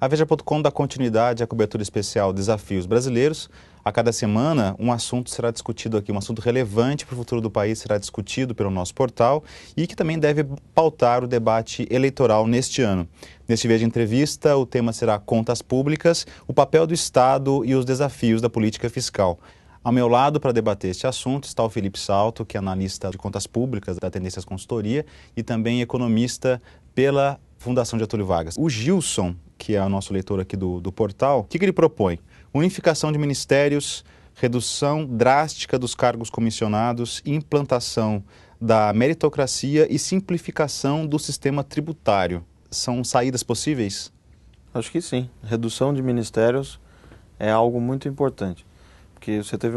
A Veja.com dá continuidade à cobertura especial Desafios Brasileiros. A cada semana, um assunto será discutido aqui, um assunto relevante para o futuro do país será discutido pelo nosso portal e que também deve pautar o debate eleitoral neste ano. Neste Veja Entrevista, o tema será Contas Públicas, o papel do Estado e os desafios da política fiscal. Ao meu lado, para debater este assunto, está o Felipe Salto, que é analista de contas públicas da Tendências Consultoria e também economista pela Fundação Getúlio Vargas. O Gilson, que é o nosso leitor aqui do portal, o que ele propõe? Unificação de ministérios, redução drástica dos cargos comissionados, implantação da meritocracia e simplificação do sistema tributário. São saídas possíveis? Acho que sim. Redução de ministérios é algo muito importante. Porque você teve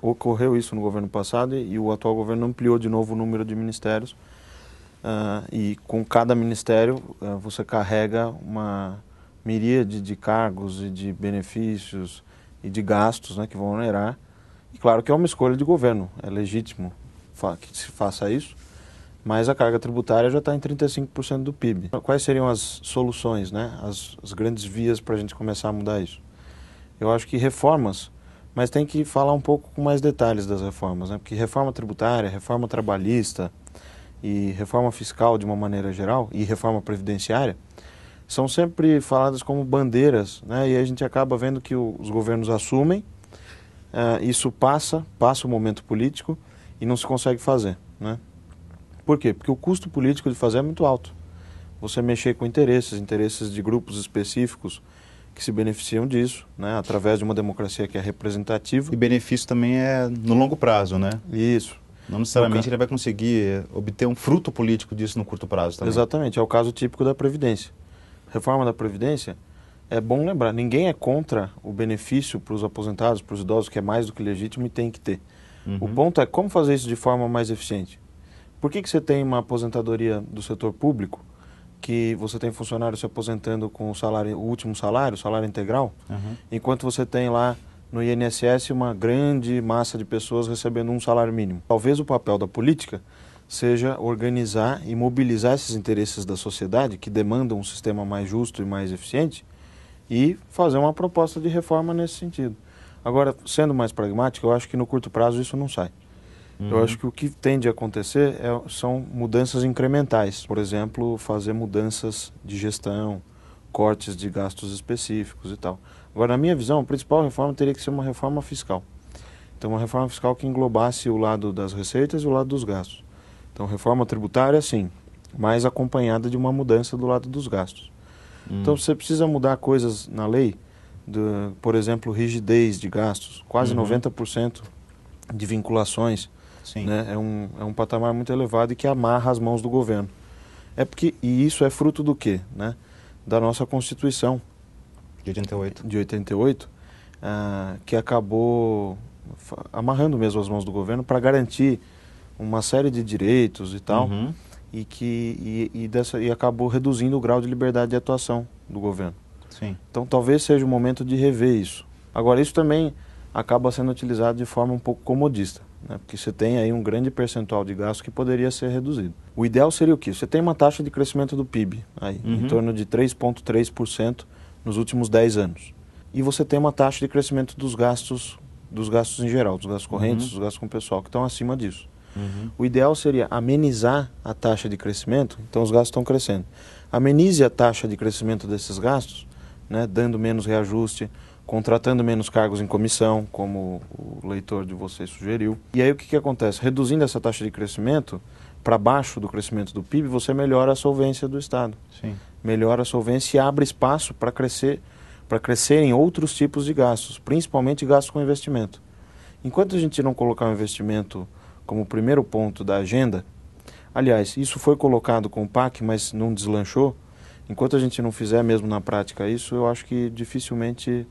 ocorreu isso no governo passado e o atual governo ampliou de novo o número de ministérios. E com cada ministério você carrega uma miríade de cargos e de benefícios e de gastos, né, que vão onerar. E claro que é uma escolha de governo, é legítimo que se faça isso, mas a carga tributária já está em 35% do PIB. Quais seriam as soluções, né, as grandes vias para a gente começar a mudar isso? Eu acho que reformas, mas tem que falar um pouco com mais detalhes das reformas, né, porque reforma tributária, reforma trabalhista e reforma fiscal de uma maneira geral e reforma previdenciária são sempre faladas como bandeiras, né? E a gente acaba vendo que os governos assumem, isso passa o momento político e não se consegue fazer, né? Por quê? Porque o custo político de fazer é muito alto. Você mexer com interesses de grupos específicos que se beneficiam disso, né? Através de uma democracia que é representativa. E benefício também é no longo prazo, né? Isso. Não necessariamente ele vai conseguir obter um fruto político disso no curto prazo também. Exatamente, é o caso típico da Previdência. Reforma da Previdência, é bom lembrar, ninguém é contra o benefício para os aposentados, para os idosos, que é mais do que legítimo e tem que ter. O ponto é como fazer isso de forma mais eficiente. Por que você tem uma aposentadoria do setor público, que você tem funcionário se aposentando com o último salário, o salário integral, enquanto você tem lá no INSS uma grande massa de pessoas recebendo um salário mínimo? Talvez o papel da política seja organizar e mobilizar esses interesses da sociedade que demandam um sistema mais justo e mais eficiente e fazer uma proposta de reforma nesse sentido. Agora, sendo mais pragmático, eu acho que no curto prazo isso não sai. Eu acho que o que tende a acontecer são mudanças incrementais. Por exemplo, fazer mudanças de gestão, cortes de gastos específicos e tal. Agora, na minha visão, a principal reforma teria que ser uma reforma fiscal. Então, uma reforma fiscal que englobasse o lado das receitas e o lado dos gastos. Então, reforma tributária, sim, mas acompanhada de uma mudança do lado dos gastos. Então, você precisa mudar coisas na lei, por exemplo, rigidez de gastos, quase 90% de vinculações. Sim. Né? É um patamar muito elevado e que amarra as mãos do governo. E isso é fruto do quê? Né? Da nossa Constituição. De 88, que acabou amarrando mesmo as mãos do governo para garantir uma série de direitos e tal, e acabou reduzindo o grau de liberdade de atuação do governo. Sim. Então talvez seja o momento de rever isso. Agora, isso também acaba sendo utilizado de forma um pouco comodista, né? Porque você tem aí um grande percentual de gasto que poderia ser reduzido. O ideal seria o quê? Você tem uma taxa de crescimento do PIB aí, em torno de 3,3% nos últimos 10 anos. E você tem uma taxa de crescimento dos gastos em geral, dos gastos correntes, dos gastos com o pessoal, que estão acima disso. O ideal seria amenizar a taxa de crescimento, então os gastos estão crescendo. Amenize a taxa de crescimento desses gastos, né, dando menos reajuste, contratando menos cargos em comissão, como o leitor de vocês sugeriu. E aí o que acontece? Reduzindo essa taxa de crescimento para baixo do crescimento do PIB, você melhora a solvência do Estado. Sim. Melhora a solvência e abre espaço para crescerem outros tipos de gastos, principalmente gastos com investimento. Enquanto a gente não colocar o investimento como primeiro ponto da agenda, aliás, isso foi colocado com o PAC, mas não deslanchou, enquanto a gente não fizer mesmo na prática isso, eu acho que dificilmente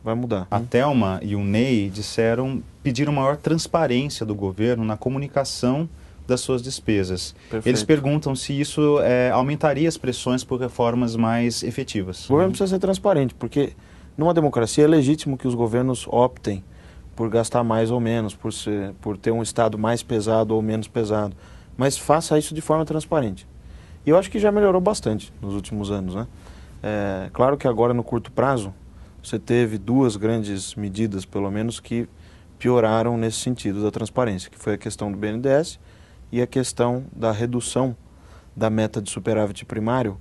vai mudar. A Thelma e o Ney pediram maior transparência do governo na comunicação das suas despesas. Perfeito. Eles perguntam se isso aumentaria as pressões por reformas mais efetivas. O governo precisa ser transparente, porque numa democracia é legítimo que os governos optem por gastar mais ou menos, por ter um Estado mais pesado ou menos pesado. Mas faça isso de forma transparente. E eu acho que já melhorou bastante nos últimos anos, né? Claro que agora no curto prazo você teve duas grandes medidas, pelo menos, que pioraram nesse sentido da transparência, que foi a questão do BNDES e a questão da redução da meta de superávit primário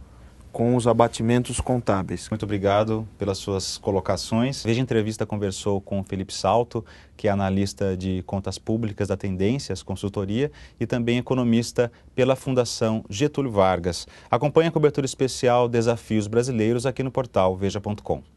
com os abatimentos contábeis. Muito obrigado pelas suas colocações. Veja Entrevista conversou com o Felipe Salto, que é analista de contas públicas da Tendências Consultoria e também economista pela Fundação Getúlio Vargas. Acompanhe a cobertura especial Desafios Brasileiros aqui no portal veja.com.